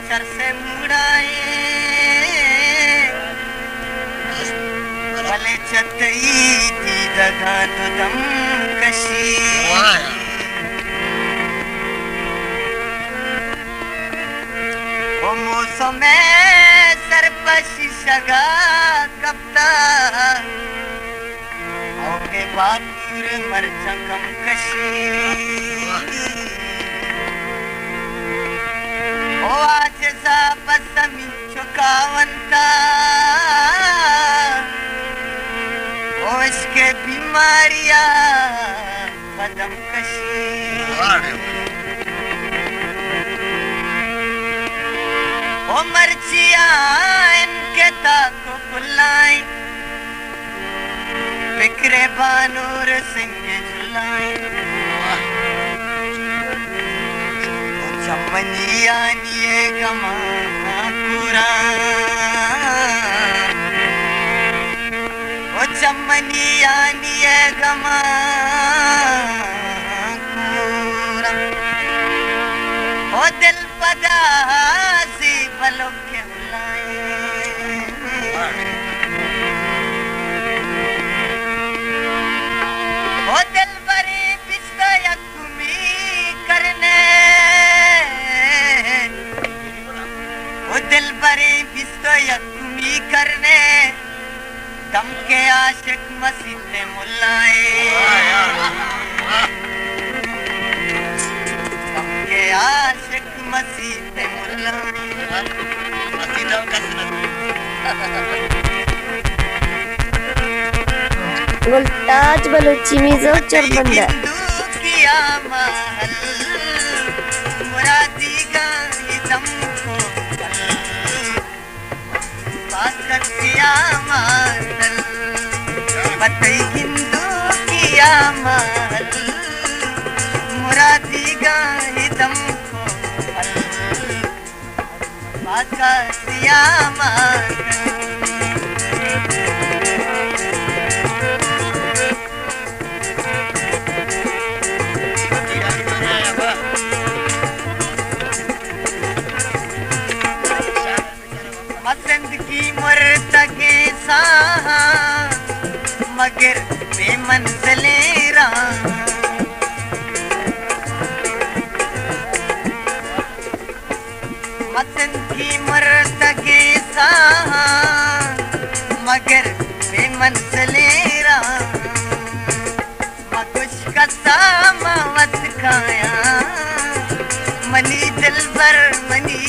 मच्छर से मुड़ाए भले चतई दी दगा तो दम कशी ओ मौसम सरपशी शगा कप्ता ओके बातुर मरचकम कशी ओ आज सा बसमी चुकावंता ओ इसके बीमारियां कदम कशी ओ मर्चियां इनके ताको बुलाई बिखरे बानूर सिंह झुलाई ओ चमनिया निये गमा पूरा ओ चमनिया निये गमा पूरा ओ दिल पदासी बलो के बुलाए ओ दिल बरी बिस्ता यकुमी करने ओ दिल बरी बिस्ता यकुमी करने दम के आशिक मसीते मुल्लाए दम के आशिक मसीते मुल्लाए गुलताज बलूची मिजो चरबंदर किया महल मुरादी गाई दम को बात किया महल बतई हिंदू किया महल मुरादी गाई दम को बात किया महल जिंदगी मरतगे साहा मगर बेमंज़िले राह जिंदगी मरतगे साहा मगर बेमंज़िले राह मकुश का सामावत खाया मनी दिल भर मनी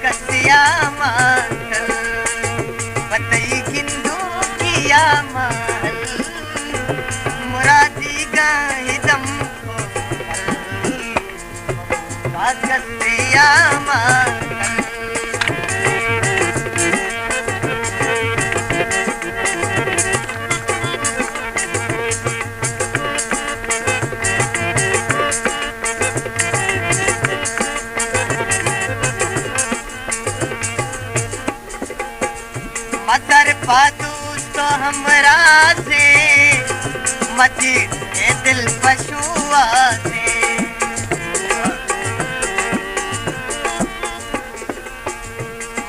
कसिया महल बतई हिंदू किया महल मुरादी गाई दम को कसिया महल मदर पादूस तो हमरा से मजी ए दिल पशुआ से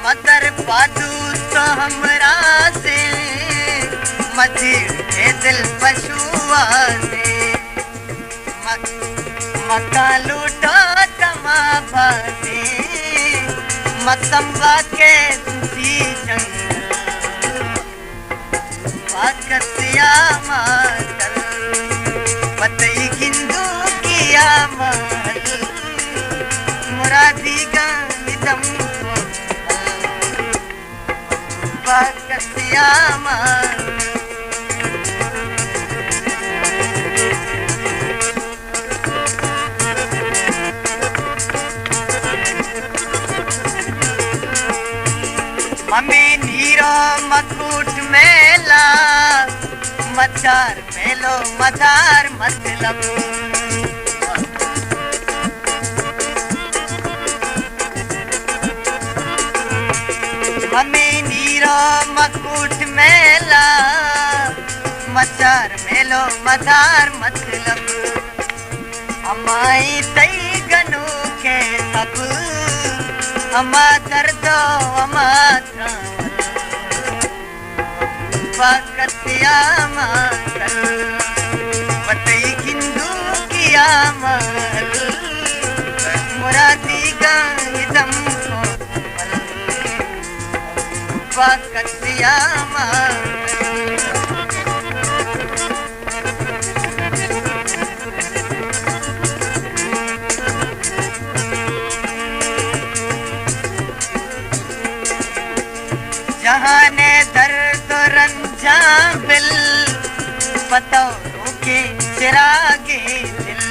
मदर पादूस तो हमरा से मजी ए दिल पशुआ से मक्का लूटो तमाभा से मसंबा के दूसरी जंग कसिया महल बतई हिंदू किया महल मुरादी गाई दम को कसिया महल मम्मी नीरो मकूट मेला मचार मेलो मदार मतलब मम्मी नीरो मकूट मेला मचार मेलो मदार मतलब अमाई तई गनु के सब अमा दर्दो अमा बकतिया मातल बतई किंदू किया माल मुरादी गम को बकतिया माल जहाने दर्द रंजा बिल पतों के चिरागे दिल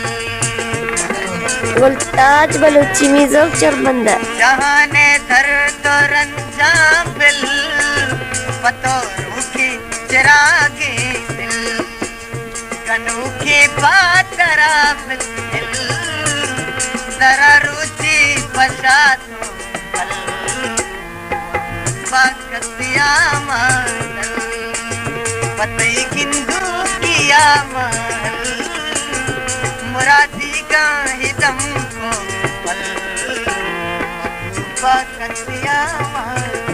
गुलताज बलूची मिजोक चरबंदर जहाने दर्द रंजा बिल पतों के चिरागे दिल कनू के बात करा दिल जरा रुचि बसात बकतिया माल बतई किंदू किया माल मुरादी का हिदम को बकतिया माल